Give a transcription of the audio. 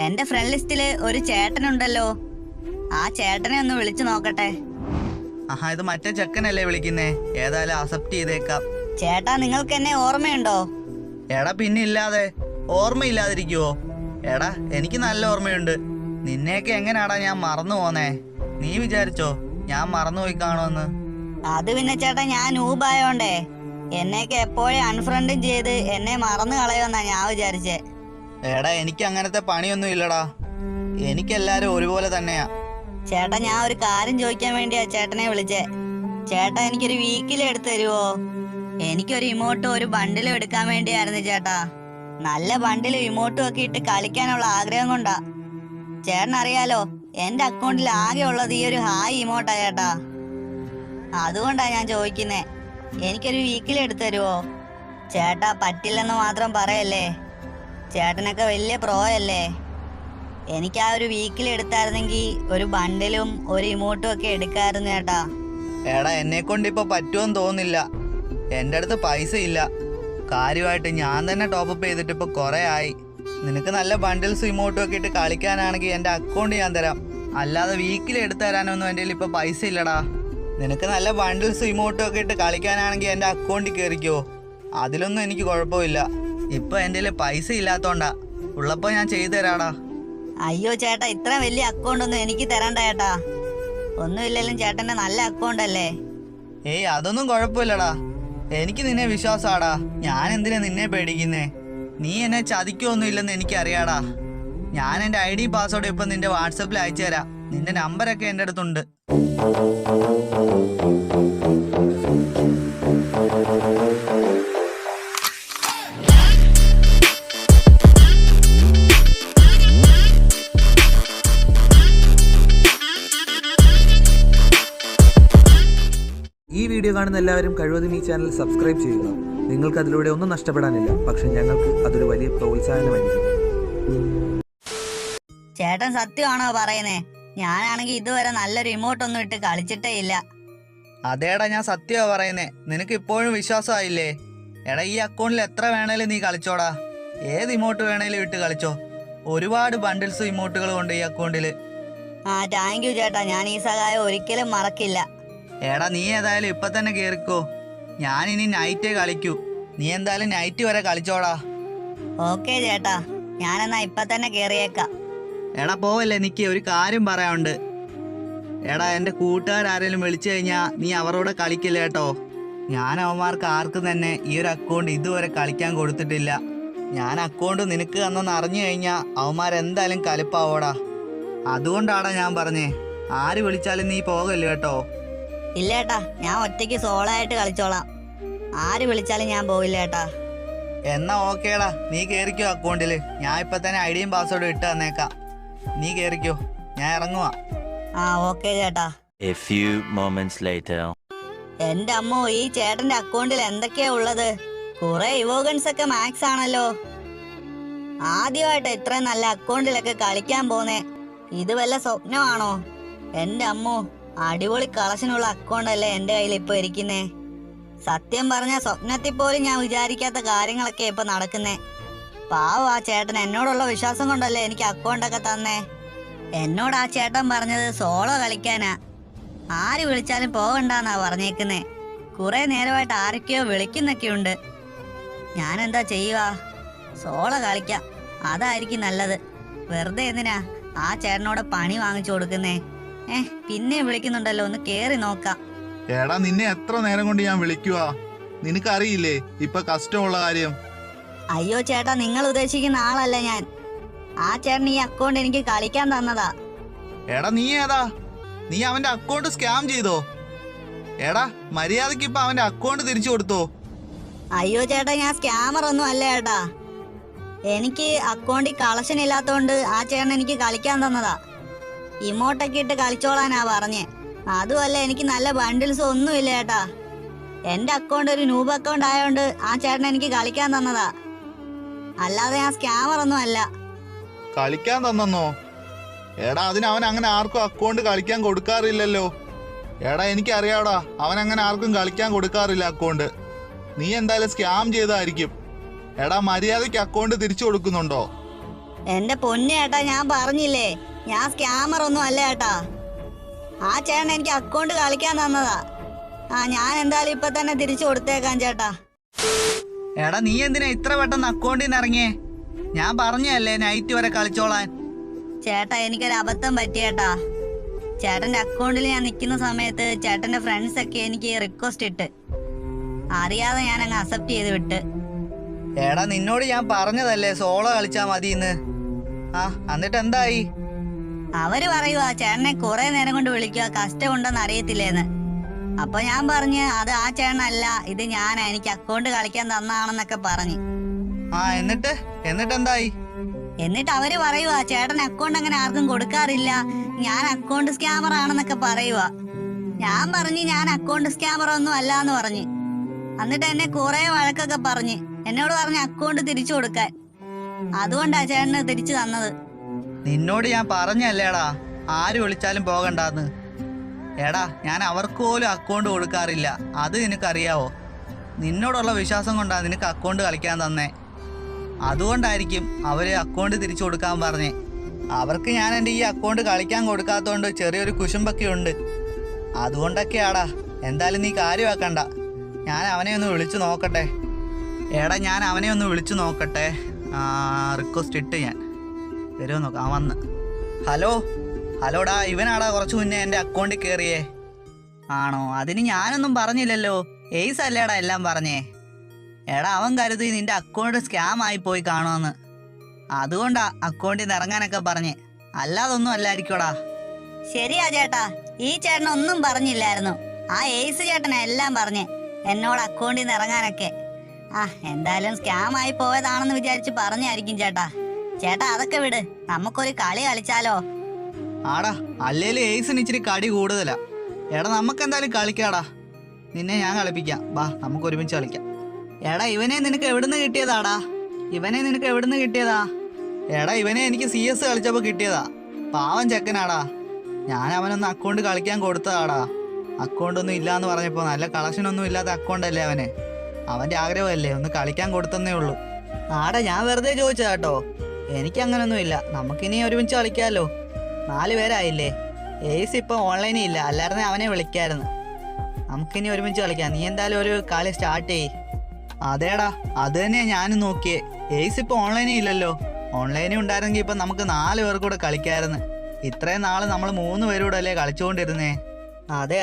എന്റെ ഫ്രണ്ട് ലിസ്റ്റില് ഒരു ചേട്ടനുണ്ടല്ലോ, ആ ചേട്ടനെ ഒന്ന് വിളിച്ചു നോക്കട്ടെ. ആഹാ, ഇത് മറ്റേ ചെക്കനല്ലേ വിളിക്കുന്നേ? ഏതായാലും അക്സെപ്റ്റ് ചെയ്തേക്കാം. ചേട്ടാ, നിങ്ങൾക്ക് എന്നെ ഓർമ്മയുണ്ടോ? എടാ പിന്നെ ഇല്ലാതെ, ഓർമ്മയില്ലാതിരിക്കുവോ? എടാ എനിക്ക് നല്ല ഓർമ്മയുണ്ട്. നിന്നെയൊക്കെ എങ്ങനെയാടാ ഞാൻ മറന്നു പോന്നേ? നീ വിചാരിച്ചോ ഞാൻ മറന്നുപോയി കാണുമെന്ന്? അത് പിന്നെ ചേട്ടാ, ഞാൻ നൂബായോണ്ടേ എന്നെയൊക്കെ എപ്പോഴും അൺഫ്രണ്ടും ചെയ്ത് എന്നെ മറന്നു കളയുമെന്നാ ഞാൻ വിചാരിച്ചേ. എടാ എനിക്ക് അങ്ങനത്തെ പണിയൊന്നും ഇല്ലടാ. എനിക്കെല്ലാരും ഒരുപോലെ തന്നെയാ. ചേട്ടാ, ഞാൻ ഒരു കാര്യം ചോദിക്കാൻ വേണ്ടിയാ ചേട്ടനെ വിളിച്ചേ. ചേട്ടാ, എനിക്കൊരു വീക്കിൽ എടുത്തു തരുവോ? എനിക്കൊരു ഇമോട്ടും ഒരു ബണ്ടിലും എടുക്കാൻ വേണ്ടിയായിരുന്നു ചേട്ടാ. നല്ല ബണ്ടിലും ഇമോട്ടും ഒക്കെ ഇട്ട് കളിക്കാനുള്ള ആഗ്രഹം കൊണ്ടാ. ചേട്ടനറിയാലോ, എന്റെ അക്കൗണ്ടിൽ ആകെ ഉള്ളത് ഈ ഒരു ഹായ് ഇമോട്ടാ ചേട്ടാ. അതുകൊണ്ടാ ഞാൻ ചോദിക്കുന്നേ, എനിക്കൊരു വീക്കിൽ എടുത്തു തരുവോ? ചേട്ടാ പറ്റില്ലെന്ന് മാത്രം പറയല്ലേ, ചേട്ടനൊക്കെ വലിയ പ്രോ അല്ലേ. എനിക്ക് ആ ഒരു വീക്കിൽ എടുത്തായിരുന്നെങ്കിൽ ഒരു ബണ്ടിലും ഒരു ഇമോട്ടും ഒക്കെ എടുക്കായിരുന്നു ചേട്ടാ. എടാ എന്നെ കൊണ്ട് ഇപ്പൊ പറ്റുമെന്ന് തോന്നുന്നില്ല. എൻ്റെ അടുത്ത് പൈസ ഇല്ല. കാര്യമായിട്ട് ഞാൻ തന്നെ ടോപ്പപ്പ് ചെയ്തിട്ട് ഇപ്പൊ കുറെ ആയി. നിനക്ക് നല്ല ബണ്ടിൽസ് ഇമോട്ടും ഒക്കെ ഇട്ട് കളിക്കാനാണെങ്കിൽ എൻ്റെ അക്കൗണ്ട് ഞാൻ തരാം. അല്ലാതെ വീക്കിൽ എടുത്തു തരാനൊന്നും എൻ്റെ കയ്യിൽ ഇപ്പൊ പൈസ ഇല്ലടാ. നിനക്ക് നല്ല ബണ്ടിൽസ് ഇമോട്ടും ഒക്കെ ഇട്ട് കളിക്കാനാണെങ്കിൽ എൻ്റെ അക്കൗണ്ടിൽ കയറിക്കോ, അതിലൊന്നും എനിക്ക് കുഴപ്പമില്ല. ഇപ്പൊ എൻ്റെ കയ്യിൽ പൈസ ഇല്ലാത്തോണ്ടാ, ഉള്ളപ്പോ ഞാൻ ചെയ്തു തരാടാ. അയ്യോ ചേട്ടാ, ഇത്ര വലിയ അക്കൗണ്ട് ഒന്നും എനിക്ക് തരണ്ട ചേട്ടാ. ഒന്നുമില്ലെങ്കിലും ചേട്ടന്റെ നല്ല അക്കൗണ്ട് അല്ലേ. ഏയ് അതൊന്നും കുഴപ്പമില്ലടാ, എനിക്ക് നിന്നെ വിശ്വാസാടാ. ഞാൻ എന്തിനാ നിന്നെ പേടിക്കുന്നേ? നീ എന്നെ ചതിക്കൊന്നും ഇല്ലെന്ന് എനിക്കറിയാടാ. ഞാൻ എൻ്റെ ID പാസ്വേഡ് ഇപ്പം നിന്റെ വാട്സപ്പിൽ അയച്ചു തരാം. നിന്റെ നമ്പരൊക്കെ എൻ്റെ അടുത്തുണ്ട്. ഈ വീഡിയോ കാണുന്ന എല്ലാവരും കഴിവതും ഈ ചാനൽ സബ്സ്ക്രൈബ് ചെയ്യുക. നിങ്ങൾക്ക് അതിലൂടെ ഒന്നും നഷ്ടപ്പെടാനില്ല, പക്ഷെ ഞങ്ങൾക്ക് അതൊരു വലിയ പ്രോത്സാഹനമായിരിക്കും. ചേട്ടൻ സത്യമാണോ പറയുന്നേ? ഞാനാണെങ്കിൽ ഇതുവരെ നല്ലൊരു ഇമോട്ടൊന്നും ഇട്ട് കളിച്ചിട്ടേ ഇല്ല. അതേടാ ഞാൻ സത്യമാ പറയുന്നേ. നിനക്ക് ഇപ്പോഴും വിശ്വാസമായില്ലേ? എടാ ഈ അക്കൗണ്ടിൽ എത്ര വേണേലും നീ കളിച്ചോടാ. ഏത് ഇമോട്ട് വേണേലും ഇട്ട് കളിച്ചോ. ഒരുപാട് ബണ്ടിൽസ് ഇമോട്ടുകൾ കൊണ്ട് ഈ അക്കൗണ്ടില്. ആ താങ്ക് യു ചേട്ടാ, ഞാൻ ഈ സഹായം ഒരിക്കലും മറക്കില്ല. എടാ നീ ഏതായാലും ഇപ്പൊ തന്നെ കേറിക്കോ. ഞാൻ ഇനി നൈറ്റേ കളിക്കൂ. നീ എന്തായാലും നൈറ്റ് വരെ കളിച്ചോടാ. ഓക്കെ ചേട്ടാ, ഞാനെന്നാ ഇപ്പൊ തന്നെ കേറിയേക്കാം. എടാ പോവല്ലേ, നിക്ക് ഒരു കാര്യം പറയാനുണ്ട്. എടാ എൻ്റെ കൂട്ടുകാരാരെങ്കിലും വിളിച്ചു കഴിഞ്ഞാ നീ അവരോട് കളിക്കില്ല കേട്ടോ. ഞാൻ അവന്മാർക്ക് ആർക്കും തന്നെ ഈ ഒരു അക്കൗണ്ട് ഇതുവരെ കളിക്കാൻ കൊടുത്തിട്ടില്ല. ഞാൻ അക്കൗണ്ട് നിനക്ക് തന്നെന്ന് അറിഞ്ഞു കഴിഞ്ഞാ അവന്മാരെന്തായാലും കലിപ്പാവോടാ. അതുകൊണ്ടാടാ ഞാൻ പറഞ്ഞേ, ആര് വിളിച്ചാലും നീ പോകല്ലേ കേട്ടോ. ഇല്ല ഏട്ടാ, ഞാൻ ഒറ്റയ്ക്ക് സോളോ ആയിട്ട് കളിച്ചോളാം. ആര് വിളിച്ചാലും ഞാൻ പോവില്ല ഏട്ടാ. എന്നാ ഓക്കേടാ, നീ കേറിക്കോ അക്കൗണ്ടില്. ഞാൻ ഇപ്പൊ തന്നെ ഐഡിയും പാസ്വേഡും ഇട്ട് തന്നേക്കാം. നീ കേറിക്കോ, ഞാൻ ഇറങ്ങുവാ. ആ ഓക്കെ ചേട്ടാ. A few moments later. എന്റെ അമ്മോ, ഈ ചേട്ടന്റെ അക്കൗണ്ടിൽ എന്തൊക്കെയാ ഉള്ളത്? കുറെ ഇവോഗൻസ് ഒക്കെ മാക്സ് ആണല്ലോ. ആദ്യമായിട്ട് ഇത്ര നല്ല അക്കൗണ്ടിലൊക്കെ കളിക്കാൻ പോന്നേ. ഇത് വല്ല സ്വപ്നമാണോ? എന്റെ അമ്മോ, അടിപൊളി കളക്ഷനുള്ള അക്കൗണ്ട് അല്ലേ എന്റെ കയ്യിൽ ഇപ്പൊ ഇരിക്കുന്നേ. സത്യം പറഞ്ഞ സ്വപ്നത്തിൽ പോലും ഞാൻ വിചാരിക്കാത്ത കാര്യങ്ങളൊക്കെ ഇപ്പൊ നടക്കുന്നേ. പാവം ആ ചേട്ടൻ, എന്നോടുള്ള വിശ്വാസം കൊണ്ടല്ലേ എനിക്ക് അക്കൗണ്ടൊക്കെ തന്നേ. എന്നോട് ആ ചേട്ടൻ പറഞ്ഞത് സോളോ കളിക്കാനാ, ആര് വിളിച്ചാലും പോകണ്ടെന്നാ പറഞ്ഞേക്കുന്നേ. കുറെ നേരമായിട്ട് ആരൊക്കെയോ വിളിക്കുന്നൊക്കെയുണ്ട്. ഞാനെന്താ ചെയ്യുക? സോളോ കളിക്കാം, അതായിരിക്കും നല്ലത്. വെറുതെ എന്തിനാ ആ ചേട്ടനോട് പണി വാങ്ങിച്ചു കൊടുക്കുന്നേ? പിന്നെ വിളിക്കുന്നുണ്ടല്ലോ, ഒന്ന് കേറി നോക്കാം. എടാ നിന്നെ എത്ര നേരം കൊണ്ട് ഞാൻ വിളിക്കുവാ, നിനക്കറിയില്ലേ ഇപ്പൊ കഷ്ടമുള്ള കാര്യം? അയ്യോ ചേട്ടാ, നിങ്ങൾ ഉദ്ദേശിക്കുന്ന ആളല്ല ഞാൻ. ആ ചേട്ടൻ ഈ അക്കൗണ്ട് എനിക്ക് കളിക്കാൻ തന്നതാ. എടാ നീ ഏതാ? നീ അവന്റെ അക്കൗണ്ട് സ്കാം ചെയ്തോ? എടാ മര്യാദക്ക് ഇപ്പൊ അവന്റെ അക്കൗണ്ട് തിരിച്ചു കൊടുത്തോ? അയ്യോ ചേട്ടാ, ഞാൻ സ്കാമർ ഒന്നും അല്ല ചേട്ടാ. എനിക്ക് അക്കൗണ്ടിൽ കളക്ഷൻ ഇല്ലാത്തോണ്ട് ആ ചേട്ടൻ എനിക്ക് കളിക്കാൻ തന്നതാ. ഇമോട്ടൊക്കെ ഇട്ട് കളിച്ചോളാനാ പറഞ്ഞേ. അതുമല്ല, എനിക്ക് നല്ല ബണ്ടിൽസ് ഒന്നുമില്ല ചേട്ടാ. എന്റെ അക്കൗണ്ട് ഒരു നൂബ് അക്കൗണ്ട് ആയതുകൊണ്ട് ആ ചേട്ടൻ എനിക്ക് കളിക്കാൻ തന്നതാ, അല്ലാതെ ഞാൻ സ്കാമർ ഒന്നും അല്ല. കളിക്കാൻ തന്നോ? എടാ അതിന് അവൻ അങ്ങനെ ആർക്കും അക്കൗണ്ട് കളിക്കാൻ കൊടുക്കാറില്ലല്ലോ. എടാ എനിക്കറിയാടാ, അവൻ അങ്ങനെ ആർക്കും കളിക്കാൻ കൊടുക്കാറില്ല അക്കൗണ്ട്. നീ എന്തായാലും സ്കാം ചെയ്തായിരിക്കും. എടാ മര്യാദയ്ക്ക് അക്കൗണ്ട് തിരിച്ചു കൊടുക്കുന്നുണ്ടോ? എന്റെ പൊന്നു ചേട്ടാ, ഞാൻ പറഞ്ഞില്ലേ ഞാൻ സ്കാമർ ഒന്നും അല്ല ചേട്ടാ. ആ ചേട്ടൻ എനിക്ക് അക്കൗണ്ട് കളിക്കാൻ തന്നതാ. ഞാൻ എന്തായാലും ഇപ്പൊ തന്നെ തിരിച്ചു കൊടുത്തേക്കാം ചേട്ടാ. എടാ നീ എന്തിനാ ഇത്ര പെട്ടെന്ന് അക്കൗണ്ടിൽ നിന്ന് ഇറങ്ങിയേ? ഞാൻ പറഞ്ഞല്ലേ നൈറ്റ് വരെ കളിച്ചോളാൻ. ചേട്ടാ എനിക്കൊരു അബദ്ധം പറ്റിയേട്ടാ. ചേട്ടന്റെ അക്കൗണ്ടിൽ ഞാൻ നിൽക്കുന്ന സമയത്ത് ചേട്ടന്റെ ഫ്രണ്ട്സ് ഒക്കെ എനിക്ക് റിക്വസ്റ്റ് ഇട്ട്, അറിയാതെ ഞാൻ അങ്ങ് അക്സെപ്റ്റ് ചെയ്ത് വിട്ട്. എടാ നിന്നോട് ഞാൻ പറഞ്ഞതല്ലേ സോളോ കളിച്ചാ മതിന്ന്. എന്നിട്ട് എന്തായി? അവര് പറയുവാ ചേട്ടനെ കുറെ നേരം കൊണ്ട് വിളിക്കുക, കഷ്ടമുണ്ടെന്ന് അറിയത്തില്ലേന്ന്. അപ്പൊ ഞാൻ പറഞ്ഞ് അത് ആ ചേട്ടനല്ല, ഇത് ഞാനാ, എനിക്ക് അക്കൗണ്ട് കളിക്കാൻ തന്നാണെന്നൊക്കെ പറഞ്ഞ്. എന്നിട്ട് എന്തായി? എന്നിട്ട് അവര് പറയുവാ ചേട്ടൻ അക്കൗണ്ട് അങ്ങനെ ആർക്കും കൊടുക്കാറില്ല, ഞാൻ അക്കൗണ്ട് സ്കാമർ ആണെന്നൊക്കെ പറയുവാ. ഞാൻ പറഞ്ഞു ഞാൻ അക്കൗണ്ട് സ്കാമർ ഒന്നും അല്ല എന്ന് പറഞ്ഞ്. എന്നിട്ട് എന്നെ കുറെ വഴക്കൊക്കെ പറഞ്ഞ് എന്നോട് പറഞ്ഞ് അക്കൗണ്ട് തിരിച്ചു കൊടുക്കാൻ. അതുകൊണ്ടാ ചേട്ടന് തിരിച്ചു തന്നത്. നിന്നോട് ഞാൻ പറഞ്ഞല്ലേടാ ആര് വിളിച്ചാലും പോകണ്ടാന്ന്. എടാ ഞാൻ അവർക്ക് പോലും അക്കൗണ്ട് കൊടുക്കാറില്ല, അത് നിനക്കറിയാവോ? നിന്നോടുള്ള വിശ്വാസം കൊണ്ടാ നിനക്ക് അക്കൗണ്ട് കളിക്കാൻ തന്നേ. അതുകൊണ്ടായിരിക്കും അവര് അക്കൗണ്ട് തിരിച്ചു കൊടുക്കാൻ പറഞ്ഞേ. അവർക്ക് ഞാൻ എൻ്റെ ഈ അക്കൗണ്ട് കളിക്കാൻ കൊടുക്കാത്തതുകൊണ്ട് ചെറിയൊരു കുശുമ്പൊക്കെ ഉണ്ട്, അതുകൊണ്ടൊക്കെയാടാ. എന്തായാലും നീ കാര്യമാക്കണ്ട, ഞാൻ അവനെ ഒന്ന് വിളിച്ചു നോക്കട്ടെ. എടാ ഞാൻ അവനെ ഒന്ന് വിളിച്ചു നോക്കട്ടെ. റിക്വസ്റ്റ് ഇട്ട് ഞാൻ വരുമോ നോക്കാം. വന്ന് ഹലോടാ, ഇവനാടാ കുറച്ച് മുന്നേ എൻ്റെ അക്കൗണ്ടിൽ കയറിയേ. ആണോ? അതിന് ഞാനൊന്നും പറഞ്ഞില്ലല്ലോ, എയ്സ് അല്ലേടാ എല്ലാം പറഞ്ഞേ. എടാ അവൻ കരുതി നിന്റെ അക്കൗണ്ട് സ്കാം ആയി പോയി കാണുമെന്ന്, അതുകൊണ്ടാ അക്കൗണ്ടിൽ നിന്ന് ഇറങ്ങാനൊക്കെ പറഞ്ഞേ, അല്ലാതൊന്നും അല്ലായിരിക്കോടാ. ശരിയാ ചേട്ടാ, ഈ ചേട്ടനൊന്നും പറഞ്ഞില്ലായിരുന്നു, ആ എയ്സ് ചേട്ടനാ എല്ലാം പറഞ്ഞേ എന്നോട് അക്കൗണ്ടിൽ നിന്ന് ഇറങ്ങാനൊക്കെ. എന്തായാലും സ്കാം ആയി പോയതാണെന്ന് വിചാരിച്ച് പറഞ്ഞായിരിക്കും ചേട്ടാ. ചേട്ടാ അതൊക്കെ വിട്, നമുക്കൊരു കളി കളിച്ചാലോ? ആടാ അല്ലേലും എയ്സിന് ഇച്ചിരി കടി കൂടുതലാ. എടാ നമുക്ക് എന്തായാലും കളിക്കാടാ, നിന്നെ ഞാൻ കളിപ്പിക്കാം, വാ നമുക്ക് ഒരുമിച്ച് കളിക്കാം. എടാ ഇവനെ നിനക്ക് എവിടുന്ന് കിട്ടിയതാടാ? എടാ ഇവനെ എനിക്ക് CS കളിച്ചപ്പോൾ കിട്ടിയതാ, പാവം ചെക്കനാടാ. ഞാൻ അവനൊന്ന് അക്കൗണ്ട് കളിക്കാൻ കൊടുത്തതാടാ. അക്കൗണ്ടൊന്നും ഇല്ലാന്ന് പറഞ്ഞപ്പോൾ നല്ല കളക്ഷനൊന്നും ഇല്ലാത്ത അക്കൗണ്ടല്ലേ അവന്, അവൻ്റെ ആഗ്രഹമല്ലേ, ഒന്ന് കളിക്കാൻ കൊടുത്തന്നേ ഉള്ളൂ. ആടാ ഞാൻ വെറുതെ ചോദിച്ചതാ കേട്ടോ, എനിക്കങ്ങനൊന്നും ഇല്ല. നമുക്കിനി ഒരുമിച്ച് കളിക്കാമല്ലോ, 4 പേരായില്ലേ. എയ്സ് ഇപ്പോൾ ഓൺലൈനിൽ ഇല്ല, അല്ലായിരുന്നെ അവനെ വിളിക്കായിരുന്നു. നമുക്കിനി ഒരുമിച്ച് കളിക്കാം, നീ എന്തായാലും ഒരു കളി സ്റ്റാർട്ട് ചെയ്യ്. അതേടാ അത് തന്നെയാ ഞാനും നോക്കിയേ, എയ്സ് ഇപ്പോൾ ഓൺലൈനിൽ ഇല്ലല്ലോ. ഓൺലൈനിൽ ഉണ്ടായിരുന്നെങ്കിൽ ഇപ്പം നമുക്ക് 4 പേർ കൂടെ കളിക്കാമായിരുന്നു. ഇത്രയും നാൾ നമ്മൾ 3 പേരൂടെ അല്ലേ കളിച്ചുകൊണ്ടിരുന്നേ. അതെ